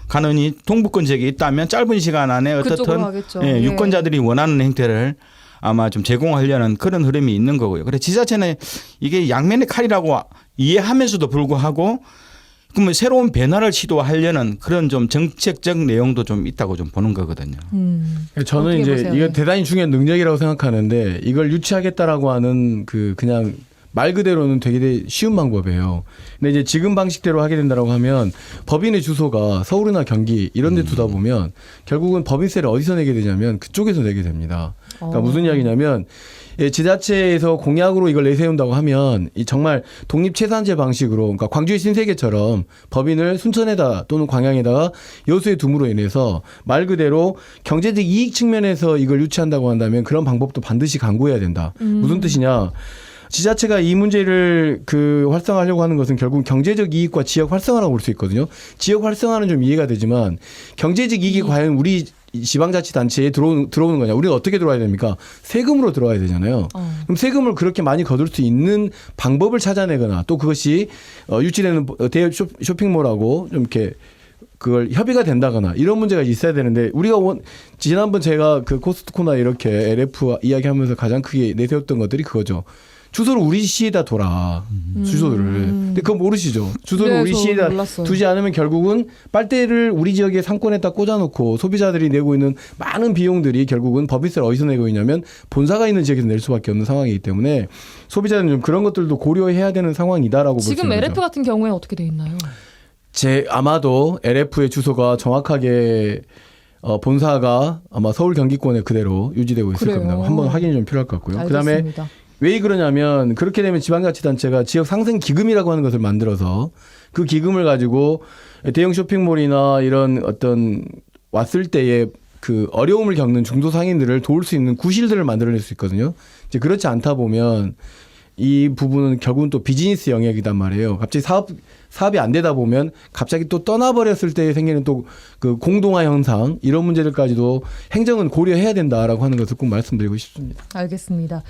가는 이 동부권 지역에 있다면 짧은 시간 안에 어떻든 예, 유권자들이 원하는 행태를 아마 좀 제공하려는 그런 흐름이 있는 거고요. 그래서 지자체는 이게 양면의 칼이라고 이해하면서도 불구하고 그러면 새로운 변화를 시도하려는 그런 좀 정책적 내용도 좀 있다고 좀 보는 거거든요. 저는 이제 보세요? 이거 네. 대단히 중요한 능력이라고 생각하는데 이걸 유치하겠다라고 하는 그냥 말 그대로는 되게 쉬운 방법이에요. 근데 이제 지금 방식대로 하게 된다라고 하면 법인의 주소가 서울이나 경기 이런 데 두다 보면 결국은 법인세를 어디서 내게 되냐면 그쪽에서 내게 됩니다. 그러니까 무슨 이야기냐면 지자체에서 공약으로 이걸 내세운다고 하면 이 정말 독립체산제 방식으로 그러니까 광주의 신세계처럼 법인을 순천에다 또는 광양에다가 여수에 둠으로 인해서 말 그대로 경제적 이익 측면에서 이걸 유치한다고 한다면 그런 방법도 반드시 강구해야 된다. 무슨 뜻이냐. 지자체가 이 문제를 활성화하려고 하는 것은 결국 경제적 이익과 지역 활성화라고 볼 수 있거든요. 지역 활성화는 좀 이해가 되지만 경제적 이익이 과연 우리 지방자치단체에 들어오는 거냐. 우리가 어떻게 들어와야 됩니까? 세금으로 들어와야 되잖아요. 그럼 세금을 그렇게 많이 거둘 수 있는 방법을 찾아내거나 또 그것이 유치되는 대형 쇼핑몰하고 좀 이렇게 그걸 협의가 된다거나 이런 문제가 있어야 되는데 우리가 지난번 제가 그 코스트코나 이렇게 LF 이야기하면서 가장 크게 내세웠던 것들이 그거죠. 주소를 우리 시에다 둬라. 주소를. 근데 그거 모르시죠? 주소를 네, 우리 시에다 몰랐어요. 두지 않으면 결국은 빨대를 우리 지역의 상권에다 꽂아놓고 소비자들이 내고 있는 많은 비용들이 결국은 법인세를 어디서 내고 있냐면 본사가 있는 지역에서 낼 수밖에 없는 상황이기 때문에 소비자는 좀 그런 것들도 고려해야 되는 상황이다라고 볼 수 있는 지금 거죠. LF 같은 경우에 어떻게 돼 있나요? 아마도 LF의 주소가 정확하게 본사가 아마 서울 경기권에 그대로 유지되고 있을 그래요. 겁니다. 한번 확인이 좀 필요할 것 같고요. 그다음에 알겠습니다. 왜 그러냐면 그렇게 되면 지방자치단체가 지역 상생 기금이라고 하는 것을 만들어서 그 기금을 가지고 대형 쇼핑몰이나 이런 어떤 왔을 때에 그 어려움을 겪는 중소상인들을 도울 수 있는 구실들을 만들어낼 수 있거든요. 이제 그렇지 않다 보면 이 부분은 결국은 또 비즈니스 영역이단 말이에요. 갑자기 사업이 안 되다 보면 갑자기 또 떠나버렸을 때 생기는 또 그 공동화 현상 이런 문제들까지도 행정은 고려해야 된다라고 하는 것을 꼭 말씀드리고 싶습니다. 알겠습니다.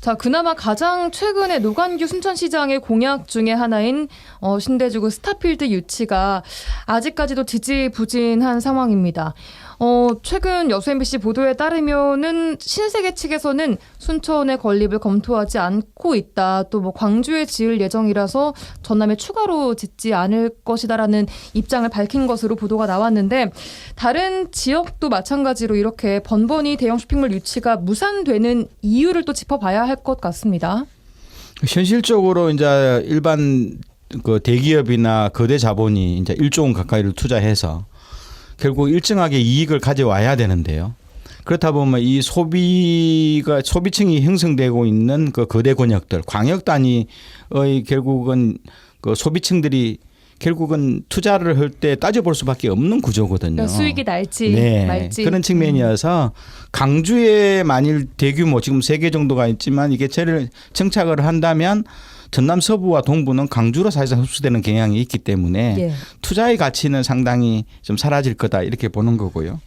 자, 그나마 가장 최근에 노관규 순천시장의 공약 중에 하나인 신대주구 스타필드 유치가 아직까지도 지지부진한 상황입니다. 최근 여수 MBC 보도에 따르면은 신세계 측에서는 순천의 건립을 검토하지 않고 있다. 또 뭐 광주에 지을 예정이라서 전남에 추가로 짓지 않을 것이다라는 입장을 밝힌 것으로 보도가 나왔는데 다른 지역도 마찬가지로 이렇게 번번이 대형 쇼핑몰 유치가 무산되는 이유를 또 짚어봐야 할 것 같습니다. 현실적으로 이제 일반 그 대기업이나 거대 자본이 이제 1조 원 가까이를 투자해서 결국 일정하게 이익을 가져와야 되는데요. 그렇다 보면 이 소비층이 형성되고 있는 그 거대 권역들, 광역 단위의 결국은 그 소비층들이 결국은 투자를 할 때 따져볼 수밖에 없는 구조거든요. 그러니까 수익이 날지 말지. 그런 측면이어서 강주에 만일 대규모 지금 3개 정도가 있지만 이게 제를 정착을 한다면 전남 서부와 동부는 강주로 사실상 흡수되는 경향이 있기 때문에 예. 투자의 가치는 상당히 좀 사라질 거다 이렇게 보는 거고요.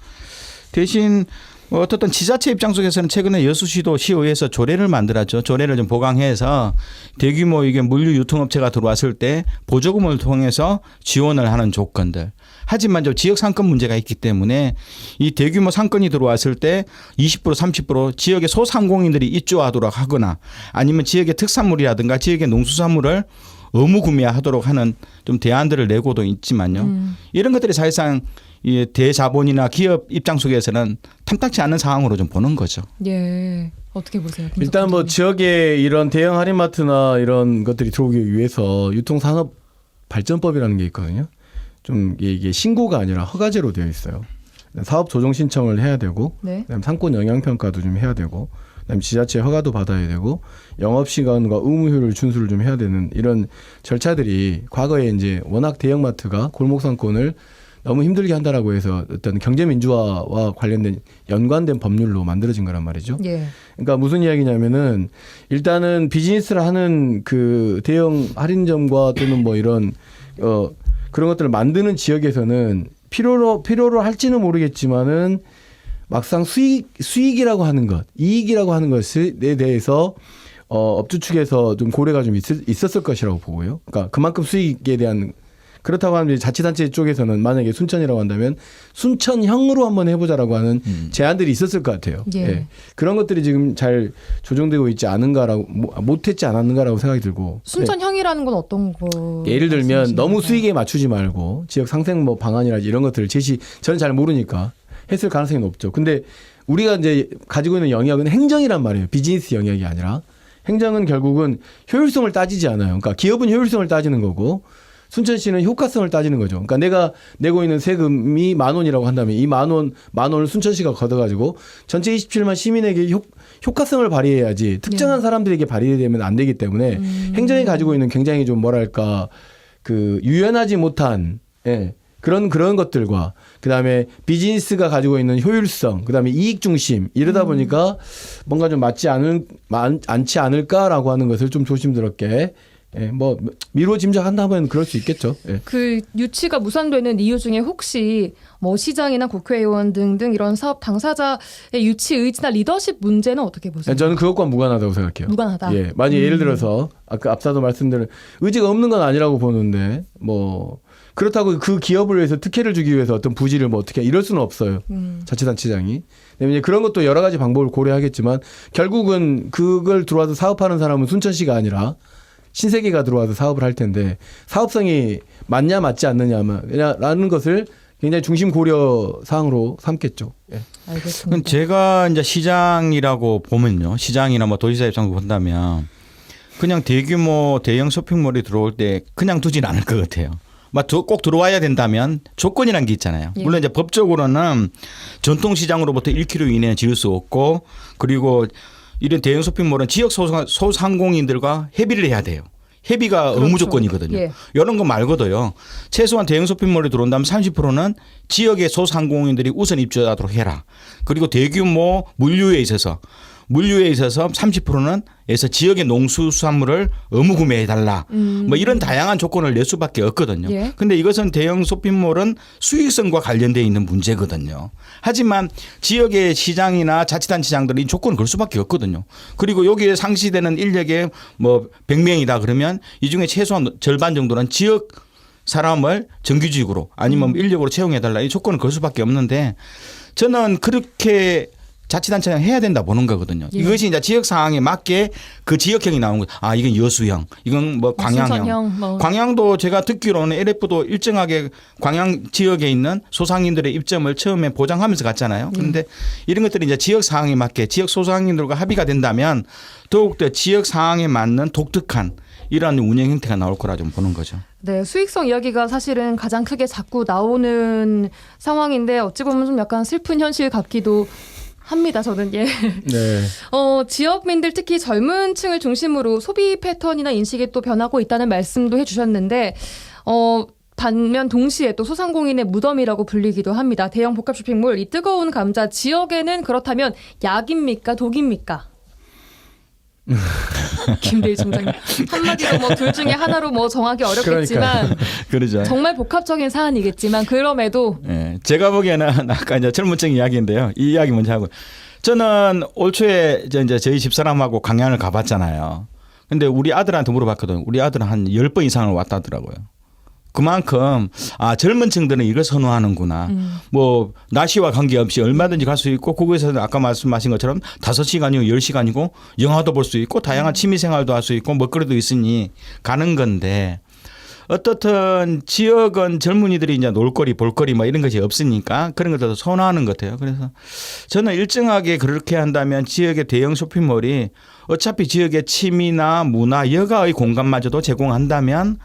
대신 어떻든 지자체 입장 속에서는 최근에 여수시도 시의회에서 조례를 만들었죠. 조례를 좀 보강해서 대규모 이게 물류 유통업체가 들어왔을 때 보조금을 통해서 지원을 하는 조건들. 하지만 저 지역 상권 문제가 있기 때문에 이 대규모 상권이 들어왔을 때 20% 30% 지역의 소상공인들이 입주하도록 하거나 아니면 지역의 특산물이라든가 지역의 농수산물을 의무 구매하도록 하는 좀 대안들을 내고도 있지만요. 이런 것들이 사실상 이 대자본이나 기업 입장 속에서는 탐탁치 않은 상황으로 좀 보는 거죠. 예. 어떻게 보세요? 일단 뭐 지역에 이런 대형 할인마트나 이런 것들이 들어오기 위해서 유통산업 발전법이라는 게 있거든요. 좀 이게 신고가 아니라 허가제로 되어 있어요. 사업 조정 신청을 해야 되고, 네. 그다음에 상권 영향 평가도 좀 해야 되고, 그다음에 지자체 허가도 받아야 되고, 영업 시간과 의무효율 준수를 좀 해야 되는 이런 절차들이 과거에 이제 워낙 대형마트가 골목 상권을 너무 힘들게 한다라고 해서 어떤 경제 민주화와 관련된 연관된 법률로 만들어진 거란 말이죠. 예. 그러니까 무슨 이야기냐면은 일단은 비즈니스를 하는 그 대형 할인점과 또는 뭐 이런 그런 것들을 만드는 지역에서는 필요로 할지는 모르겠지만은 막상 수익이라고 하는 것, 이익이라고 하는 것에 대해서 업주 측에서 좀 고려가 좀 있었을 것이라고 보고요. 그러니까 그만큼 수익에 대한 그렇다고 하면 자치단체 쪽에서는 만약에 순천이라고 한다면 순천형으로 한번 해보자라고 하는 제안들이 있었을 것 같아요. 예. 예. 그런 것들이 지금 잘 조정되고 있지 않은가라고 못했지 않았는가라고 생각이 들고. 순천형이라는 건 어떤 거? 예를 들면 너무 수익에 맞추지 말고 지역 상생 뭐 방안이라든지 이런 것들을 저는 잘 모르니까 했을 가능성이 높죠. 근데 우리가 이제 가지고 있는 영역은 행정이란 말이에요. 비즈니스 영역이 아니라. 행정은 결국은 효율성을 따지지 않아요. 그러니까 기업은 효율성을 따지는 거고 순천시는 효과성을 따지는 거죠. 그러니까 내가 내고 있는 세금이 10,000원이라고 한다면 이 10,000원을 순천시가 걷어가지고 전체 27만 시민에게 효과성을 발휘해야지 특정한 사람들에게 발휘되면 안 되기 때문에 행정이 가지고 있는 굉장히 좀 뭐랄까 그 유연하지 못한 그런 것들과 그다음에 비즈니스가 가지고 있는 효율성, 그다음에 이익 중심 이러다 보니까 뭔가 좀 않지 않을까라고 하는 것을 좀 조심스럽게 뭐 미루어 짐작한다면 그럴 수 있겠죠. 예. 그 유치가 무산되는 이유 중에 혹시 뭐 시장이나 국회의원 등등 이런 사업 당사자의 유치 의지나 리더십 문제는 어떻게 보세요? 저는 그것과 무관하다고 생각해요. 무관하다. 예, 만약 예를 들어서 아까 앞서도 말씀드린 의지가 없는 건 아니라고 보는데 뭐 그렇다고 그 기업을 위해서 특혜를 주기 위해서 어떤 부지를 뭐 어떻게 이럴 수는 없어요. 자치단체장이. 이제 그런 것도 여러 가지 방법을 고려하겠지만 결국은 그걸 들어와서 사업하는 사람은 순천시가 아니라 신세계가 들어와서 사업을 할 텐데 사업성이 맞냐 맞지 않느냐라는 것을 굉장히 중심 고려 사항으로 삼겠죠. 예. 알겠습니다. 제가 이제 시장이라고 보면요, 시장이나 뭐 도지사 입장으로 본다면 그냥 대규모 대형 쇼핑몰이 들어올 때 그냥 두진 않을 것 같아요. 꼭 들어와야 된다면 조건이라는 게 있잖아요. 예. 물론 이제 법적으로는 전통시장으로부터 1km 이내는 지을 수 없고, 그리고 이런 대형 쇼핑몰은 지역 소상공인들과 협의를 해야 돼요. 협의가 그렇죠. 의무 조건이거든요. 예. 이런 거 말고도요, 최소한 대형 쇼핑몰이 들어온다면 30%는 지역의 소상공인들이 우선 입주하도록 해라. 그리고 대규모 물류에 있어서 30%는 에서 지역의 농수산물을 의무 구매해 달라. 뭐 이런 다양한 조건을 낼 수밖에 없거든요. 예. 근데 이것은 대형 쇼핑몰은 수익성과 관련되어 있는 문제거든요. 하지만 지역의 시장이나 자치단체장들은 이 조건을 걸 수밖에 없거든요. 그리고 여기에 상시되는 인력이 뭐 100명이다 그러면 이 중에 최소한 절반 정도는 지역 사람을 정규직으로 아니면 인력으로 채용해 달라, 이 조건을 걸 수밖에 없는데, 저는 그렇게 자치단체장 해야 된다 보는 거거든요. 예. 이것이 이제 지역 상황에 맞게 그 지역형이 나오는 거예요. 아, 이건 여수형, 이건 뭐 광양형. 순천형, 뭐. 광양도 제가 듣기로는 LF도 일정하게 광양 지역에 있는 소상인들의 입점을 처음에 보장하면서 갔잖아요. 그런데 이런 것들이 이제 지역 상황에 맞게 지역 소상인들과 합의가 된다면 더욱더 지역 상황에 맞는 독특한 이러한 운영 형태가 나올 거라 좀 보는 거죠. 네, 수익성 이야기가 사실은 가장 크게 자꾸 나오는 상황인데 어찌 보면 좀 약간 슬픈 현실 같기도 합니다. 저는 예. 네. 지역민들 특히 젊은 층을 중심으로 소비 패턴이나 인식이 또 변하고 있다는 말씀도 해주셨는데 반면 동시에 또 소상공인의 무덤이라고 불리기도 합니다. 대형 복합 쇼핑몰, 이 뜨거운 감자 지역에는 그렇다면 약입니까 독입니까? 김대희 총장님 한마디로 뭐 둘 중에 하나로 뭐 정하기 어렵겠지만 그러죠. 정말 복합적인 사안이겠지만 그럼에도 예, 제가 보기에는 아까 이제 젊은층 이야기인데요. 이 이야기 먼저 하고, 저는 올 초에 이제 저희 집사람하고 광양을 가봤잖아요. 근데 우리 아들한테 물어봤거든. 우리 아들은 한 10번 이상을 왔다 하더라고요. 그만큼 젊은 층들은 이걸 선호하는구나. 뭐 날씨와 관계없이 얼마든지 갈 수 있고, 그곳에서는 아까 말씀하신 것처럼 5시간이고 10시간이고 영화도 볼 수 있고 다양한 취미생활도 할 수 있고 먹거리도 있으니 가는 건데, 어떻든 지역은 젊은이들이 이제 놀거리 볼거리 뭐 이런 것이 없으니까 그런 것들도 선호하는 것 같아요. 그래서 저는 일정하게 그렇게 한다면 지역의 대형 쇼핑몰이 어차피 지역의 취미나 문화 여가의 공간마저도 제공한다면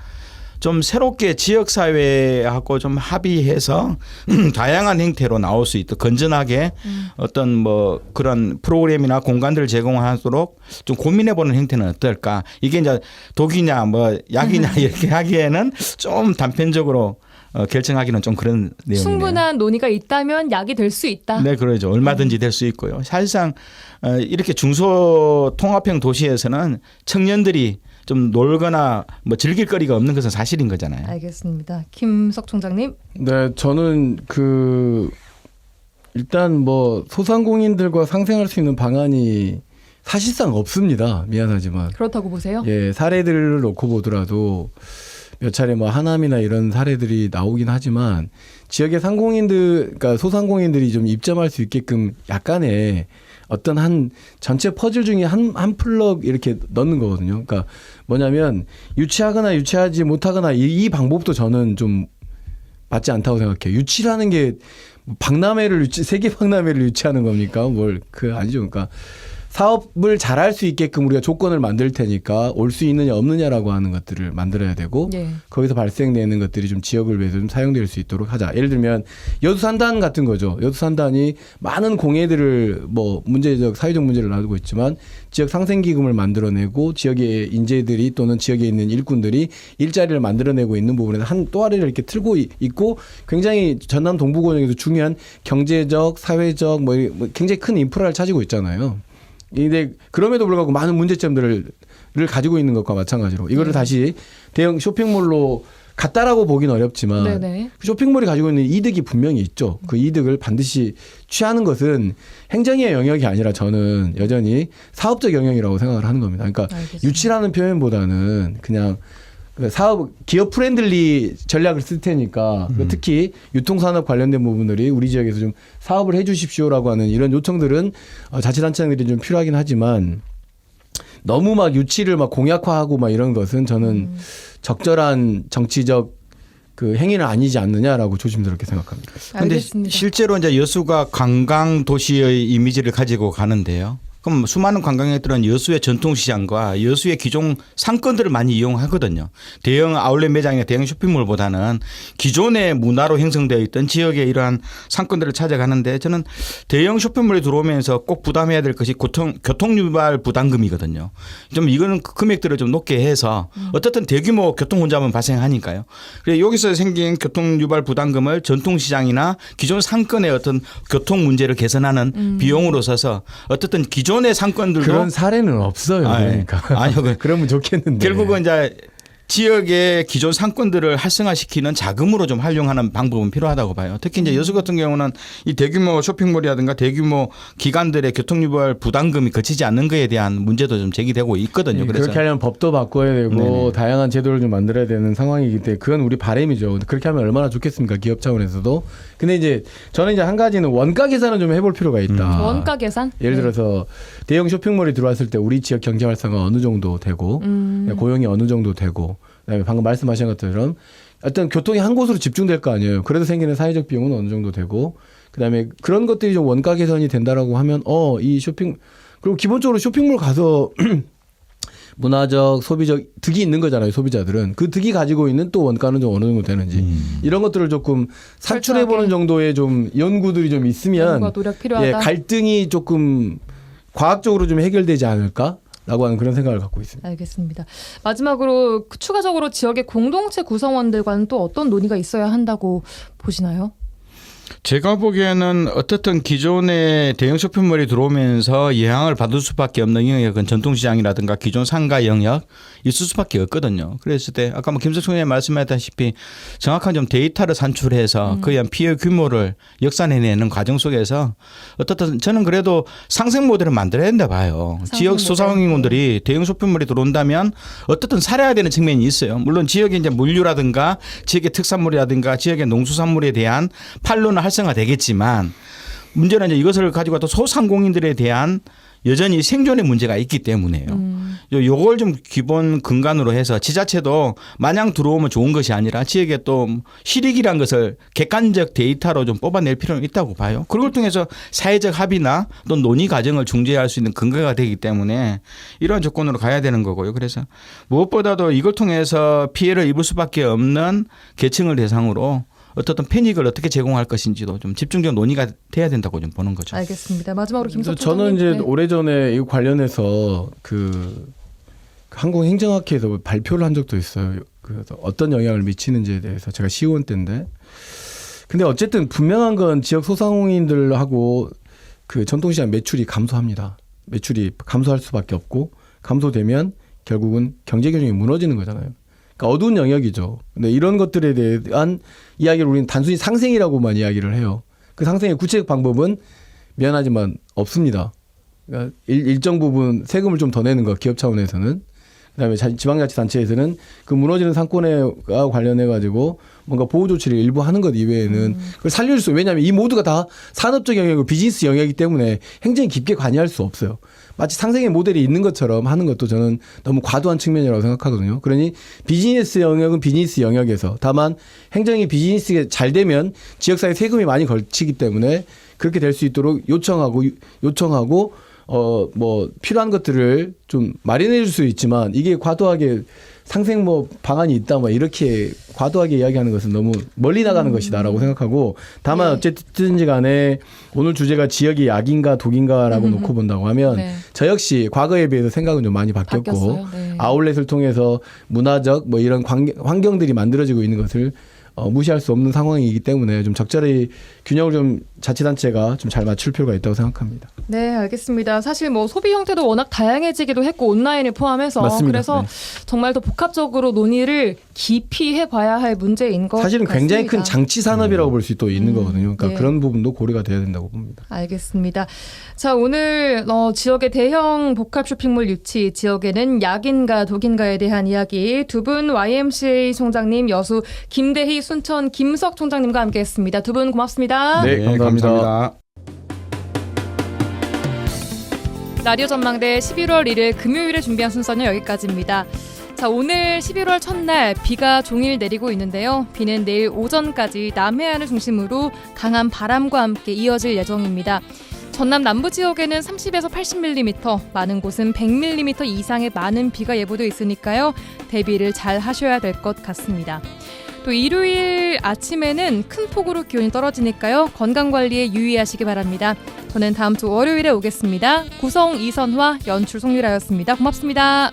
좀 새롭게 지역사회하고 좀 합의해서 다양한 형태로 나올 수 있도록 건전하게 어떤 뭐 그런 프로그램이나 공간들을 제공하도록 좀 고민해보는 형태는 어떨까. 이게 이제 독이냐 뭐 약이냐 이렇게 하기에는 좀 단편적으로 결정하기는 좀 그런 내용이네요. 충분한 논의가 있다면 약이 될 수 있다. 네, 그러죠. 얼마든지 될 수 있고요. 사실상 이렇게 중소통합형 도시에서는 청년들이 좀 놀거나 뭐 즐길 거리가 없는 것은 사실인 거잖아요. 알겠습니다. 김석 총장님. 네, 저는 일단 뭐 소상공인들과 상생할 수 있는 방안이 사실상 없습니다. 미안하지만. 그렇다고 보세요? 예, 사례들을 놓고 보더라도 몇 차례 뭐 하남이나 이런 사례들이 나오긴 하지만 지역의 그러니까 소상공인들이 좀 입점할 수 있게끔 약간의 어떤 한 전체 퍼즐 중에 한 플럭 이렇게 넣는 거거든요. 그러니까 뭐냐면 유치하거나 유치하지 못하거나 이 방법도 저는 좀 맞지 않다고 생각해요. 유치라는 게 세계 박람회를 유치하는 겁니까? 아니죠. 그러니까 사업을 잘할 수 있게끔 우리가 조건을 만들 테니까 올 수 있느냐 없느냐라고 하는 것들을 만들어야 되고 예. 거기서 발생되는 것들이 좀 지역을 위해서 좀 사용될 수 있도록 하자. 예를 들면 여수산단 같은 거죠. 여수산단이 많은 공해들을 뭐 문제적 사회적 문제를 놔두고 있지만 지역 상생기금을 만들어내고 지역의 인재들이 또는 지역에 있는 일꾼들이 일자리를 만들어내고 있는 부분에서 한 또아리를 이렇게 틀고 있고 굉장히 전남 동부권역에서 중요한 경제적, 사회적 뭐 굉장히 큰 인프라를 차지고 있잖아요. 근데 그럼에도 불구하고 많은 문제점들을 가지고 있는 것과 마찬가지로 이거를 다시 대형 쇼핑몰로 같다라고 보기는 어렵지만 네네. 쇼핑몰이 가지고 있는 이득이 분명히 있죠. 그 이득을 반드시 취하는 것은 행정의 영역이 아니라 저는 여전히 사업적 영역이라고 생각을 하는 겁니다. 그러니까 알겠습니다. 유치라는 표현보다는 그냥 사업 기업 프렌들리 전략을 쓸 테니까 특히 유통산업 관련된 부분들이 우리 지역에서 좀 사업을 해 주십시오라고 하는 이런 요청들은 자치단체장들이 좀 필요하긴 하지만 너무 막 유치를 막 공약화하고 막 이런 것은 저는 적절한 정치적 그 행위는 아니지 않느냐라고 조심스럽게 생각합니다. 그런데 실제로 이제 여수가 관광 도시의 이미지를 가지고 가는데요. 그럼 수많은 관광객들은 여수의 전통시장과 여수의 기존 상권들을 많이 이용하거든요. 대형 아울렛 매장이나 대형 쇼핑몰보다는 기존의 문화로 형성되어 있던 지역의 이러한 상권들을 찾아가는데 저는 대형 쇼핑몰에 들어오면서 꼭 부담해야 될 것이 교통유발 부담금이거든요. 좀 이거는 금액들을 좀 높게 해서 어떻든 대규모 교통 혼잡은 발생하니까요. 그래서 여기서 생긴 교통유발 부담금을 전통시장이나 기존 상권의 어떤 교통 문제를 개선하는 비용으로 써서 어떻든 기존의 상권들도 그런 사례는 없어요. 그러니까. 아니요. 그러면 좋겠는데. 결국은 이제 지역의 기존 상권들을 활성화시키는 자금으로 좀 활용하는 방법은 필요하다고 봐요. 특히 이제 여수 같은 경우는 이 대규모 쇼핑몰이라든가 대규모 기관들의 교통유발 부담금이 거치지 않는 것에 대한 문제도 좀 제기되고 있거든요. 그래서 그렇게 하려면 법도 바꿔야 되고 네네. 다양한 제도를 좀 만들어야 되는 상황이기 때문에 그건 우리 바람이죠. 그렇게 하면 얼마나 좋겠습니까? 기업 차원에서도. 근데 이제 저는 이제 한 가지는 원가 계산을 좀 해볼 필요가 있다. 원가 계산? 예를 들어서 대형 쇼핑몰이 들어왔을 때 우리 지역 경제 활성화 어느 정도 되고 고용이 어느 정도 되고 그다음에 방금 말씀하신 것처럼 어떤 교통이 한 곳으로 집중될 거 아니에요. 그래서 생기는 사회적 비용은 어느 정도 되고 그다음에 그런 것들이 좀 원가 개선이 된다라고 하면 이 쇼핑 그리고 기본적으로 쇼핑몰 가서 문화적 소비적 득이 있는 거잖아요. 소비자들은 그 득이 가지고 있는 또 원가는 좀 어느 정도 되는지 이런 것들을 조금 산출해보는 정도의 좀 연구들이 좀 있으면 노력 필요하다. 갈등이 조금 과학적으로 좀 해결되지 않을까? 라고 하는 그런 생각을 갖고 있습니다. 알겠습니다. 마지막으로 추가적으로 지역의 공동체 구성원들과는 또 어떤 논의가 있어야 한다고 보시나요? 제가 보기에는 어떻든 기존의 대형 쇼핑몰이 들어오면서 영향을 받을 수밖에 없는 영역은 전통시장이라든가 기존 상가 영역 있을 수밖에 없거든요. 그랬을 때 아까 뭐 김석준 의원님 말씀하셨다시피 정확한 좀 데이터를 산출해서 그에 대한 피해 규모를 역산해내는 과정 속에서 어떻든 저는 그래도 상생 모델을 만들어야 된다 봐요. 지역 소상공인들이 대형 쇼핑몰이 들어온다면 어떻든 살아야 되는 측면이 있어요. 물론 지역의 이제 물류라든가 지역의 특산물이라든가 지역의 농수산물에 대한 판로는 활성화되겠지만 문제는 이제 이것을 가지고 또 소상공인들에 대한 여전히 생존의 문제가 있기 때문에요. 요걸 좀 기본 근간으로 해서 지자체도 마냥 들어오면 좋은 것이 아니라 지역에 또 실익이라는 것을 객관적 데이터로 좀 뽑아낼 필요는 있다고 봐요. 그걸 통해서 사회적 합의나 또 논의 과정을 중재할 수 있는 근거가 되기 때문에 이러한 조건으로 가야 되는 거고요. 그래서 무엇보다도 이걸 통해서 피해를 입을 수밖에 없는 계층을 대상으로 어떻든 편익을 어떻게 제공할 것인지도 좀 집중적 논의가 돼야 된다고 좀 보는 거죠. 알겠습니다. 마지막으로 김석준 저는 이제 네. 오래전에 이 관련해서 그 한국행정학회에서 발표를 한 적도 있어요. 그래서 어떤 영향을 미치는지에 대해서 제가 시의원 때인데 근데 어쨌든 분명한 건 지역 소상공인들하고 그 전통시장 매출이 감소합니다. 매출이 감소할 수밖에 없고 감소되면 결국은 경제균형이 무너지는 거잖아요. 그러니까 어두운 영역이죠. 근데 이런 것들에 대한 이야기를 우리는 단순히 상생이라고만 이야기를 해요. 그 상생의 구체적 방법은 미안하지만 없습니다. 그러니까 일정 부분 세금을 좀 더 내는 거 기업 차원에서는 그다음에 지방자치단체에서는 그 무너지는 상권과 관련해 가지고 뭔가 보호 조치를 일부 하는 것 이외에는 그걸 살릴 수 왜냐하면 이 모두가 다 산업적 영역이고 비즈니스 영역이기 때문에 행정이 깊게 관여할 수 없어요. 마치 상생의 모델이 있는 것처럼 하는 것도 저는 너무 과도한 측면이라고 생각하거든요. 그러니 비즈니스 영역은 비즈니스 영역에서 다만 행정이 비즈니스가 잘 되면 지역사회 세금이 많이 걸치기 때문에 그렇게 될 수 있도록 요청하고 뭐 필요한 것들을 좀 마련해 줄 수 있지만 이게 과도하게 상생 뭐 방안이 있다 뭐 이렇게 과도하게 이야기하는 것은 너무 멀리 나가는 것이다라고 생각하고 다만 네. 어쨌든지 간에 오늘 주제가 지역이 약인가 독인가라고 놓고 본다고 하면 네. 저 역시 과거에 비해서 생각은 좀 많이 바뀌었고 바뀌었어요. 네. 아울렛을 통해서 문화적 뭐 이런 환경들이 만들어지고 있는 것을 무시할 수 없는 상황이기 때문에 좀 적절히 균형을 좀 자치단체가 좀 잘 맞출 필요가 있다고 생각합니다. 네, 알겠습니다. 사실 뭐 소비 형태도 워낙 다양해지기도 했고 온라인을 포함해서 맞습니다. 그래서 네. 정말 더 복합적으로 논의를 깊이 해봐야 할 문제인 것 사실은 같습니다. 굉장히 큰 장치 산업이라고 볼 수 또 있는 거거든요. 그러니까 네. 그런 부분도 고려가 돼야 된다고 봅니다. 알겠습니다. 자, 오늘 지역의 대형 복합 쇼핑몰 유치, 지역에는 약인가 독인가에 대한 이야기 두 분 YMCA 총장님, 여수 김대희 순천 김석 총장님과 함께했습니다. 두 분 고맙습니다. 네, 감사합니다. 라디오 전망대 11월 1일 금요일에 준비한 순서는 여기까지입니다. 자, 오늘 11월 첫날 비가 종일 내리고 있는데요. 비는 내일 오전까지 남해안을 중심으로 강한 바람과 함께 이어질 예정입니다. 전남 남부 지역에는 30에서 80mm, 많은 곳은 100mm 이상의 많은 비가 예보돼 있으니까요. 대비를 잘 하셔야 될 것 같습니다. 또 일요일 아침에는 큰 폭으로 기온이 떨어지니까요. 건강관리에 유의하시기 바랍니다. 저는 다음 주 월요일에 오겠습니다. 구성 이선화, 연출 송유라였습니다. 고맙습니다.